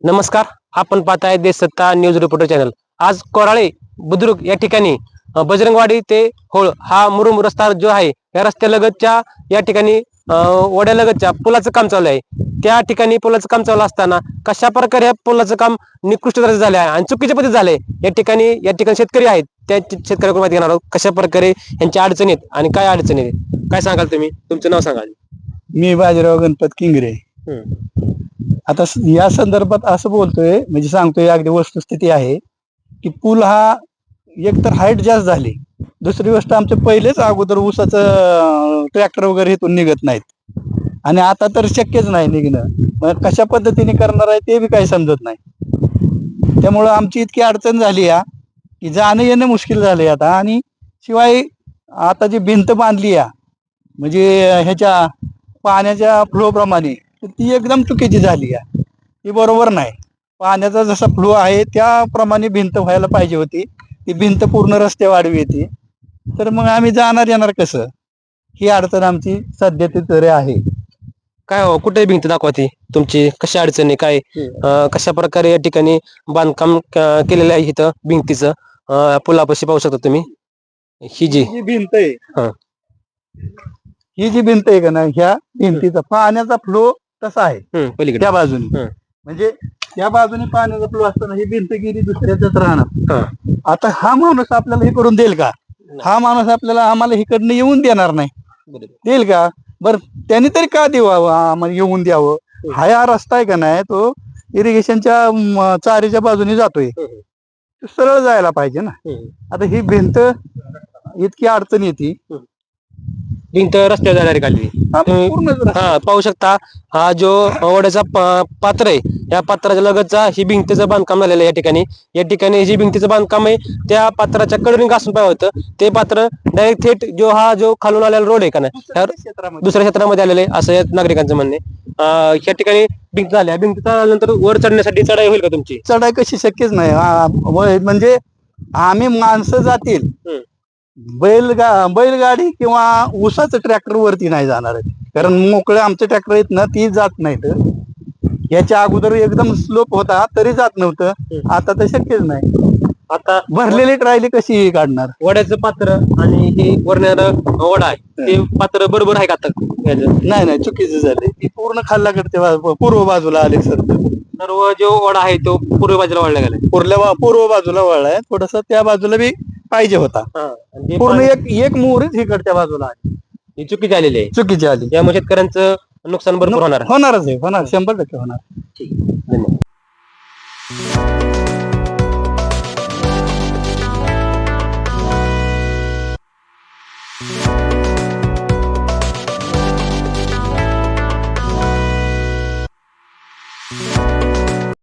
नमस्कार. आपण पाहताय देशसत्ता न्यूज रिपोर्टर चॅनल. आज कोराळे बुद्रुक या ठिकाणी बजरंगवाडी ते होळ हा मुरुम रस्ता जो आहे या रस्त्यालगतच्या या ठिकाणी वड्यालगतच्या पुलाचं काम चालू आहे. त्या ठिकाणी पुलाचं काम चालू असताना कशा प्रकारे या पुलाचं काम निकृष्ट दर्जाचं झाले आहे आणि चुकीच्या पद्धतीत झाले. या ठिकाणी शेतकरी आहेत, त्या शेतकऱ्याकडून माहिती घेणार आहोत कशा प्रकारे यांच्या अडचणी आहेत आणि काय अडचणी आहेत. काय सांगाल तुम्ही? तुमचं नाव सांगाल. मी बाजीराव गणपत किंगरे. आता या संदर्भात असं बोलतोय, म्हणजे सांगतोय अगदी वस्तुस्थिती आहे की पूल हा एकतर हाईट जास्त झाली, दुसरी गोष्ट आमचे पहिलेच अगोदर ऊसाचं ट्रॅक्टर वगैरे इथून निघत नाहीत आणि आता तर शक्यच नाही निघणं. मग कशा पद्धतीने करणार आहे ते बी काही समजत नाही. त्यामुळं आमची इतकी अडचण झाली या की जाणं येणं मुश्किल झाले आता. आणि शिवाय आता जी भिंत बांधली या म्हणजे ह्याच्या पाण्याच्या फ्लो प्रमाणे ती एकदम चुकीची झाली आहे. ती बरोबर नाही. पाण्याचा जसा फ्लो आहे त्याप्रमाणे भिंत व्हायला पाहिजे होती. ती भिंत पूर्ण रस्ते वाढवी येते, तर मग आम्ही जाणार येणार कसं, ही अडचण आमची सध्या तरी आहे. काय हो, कुठे भिंत दाखवते तुमची? कशा अडचणी काय कशा प्रकारे या ठिकाणी बांधकाम केलेलं आहे इथं भिंतीचं? पुलापाशी पाहू शकता तुम्ही. ही जी जी भिंत आहे, हा. ही जी भिंत आहे का नाही, ह्या भिंतीचा पाण्याचा फ्लो तसा आहे पलीकडे त्या बाजूने. म्हणजे त्या बाजूने पाण्याचा फ्लो असताना ही भिंत गेली दुसऱ्याच राहणार. आता हा माणूस आपल्याला हे करून देईल का? हा माणूस आपल्याला आम्हाला इकडनं येऊन देणार नाही, देईल का? बर त्यांनी तरी का देवावं, आम्हाला येऊन द्यावं? हा रस्ता आहे का नाही, तो इरिगेशनच्या चारीच्या बाजूने जातोय, सरळ जायला पाहिजे ना. आता ही भिंत इतकी अडचण येते. भिंत रस्त्यावर डायरेक्ट आली. पाहू शकता हा जो वड्याचा पात्र आहे, या पात्राच्या लगतचा ही भिंतीचं बांधकाम झालेलं आहे. या ठिकाणी जी भिंतीचं बांधकाम आहे त्या पात्राच्या कडून घासून पाहिजे होतं. ते पात्र डायरेक्ट थेट जो खालून आलेला रोड आहे का नाही, दुसऱ्या क्षेत्रामध्ये आलेले असं या नागरिकांचं म्हणणे. या ठिकाणी भिंत झाल्या, भिंत झाल्यानंतर वर चढण्यासाठी चढाई होईल का तुमची? चढाई कशी शक्यच नाही. म्हणजे आम्ही माणसं जातील, बैलगाडी किंवा ऊसाचं ट्रॅक्टर वरती नाही जाणार आहे, कारण मोकळे आमचे ट्रॅक्टर आहेत ना, ती जात नाहीत. याच्या अगोदर एकदम स्लोप होता तरी जात नव्हतं, आता तर शक्यच नाही. आता भरलेली ट्रायली कशी काढणार? वड्याचं पात्र आणि हे वरण्याला वडा आहे ते पात्र बरोबर आहे का आता? नाही नाही, चुकीचं झाले. ती पूर्ण खाल्लाकडे पूर्व बाजूला आले सर. सर्व जो वडा आहे तो पूर्व बाजूला वळला गेलाय. पूर्व बाजूला वळलाय, थोडस त्या बाजूला बी पाहिजे होता. पूर्ण एक मोहरीच इकडच्या बाजूला आहे, ही चुकीची आलेली आहे. चुकीची आली. त्यामुळे शेतकऱ्यांचं नुकसान भरपूर होणारच आहे, होणार, 100% होणार. ठीक, धन्यवाद.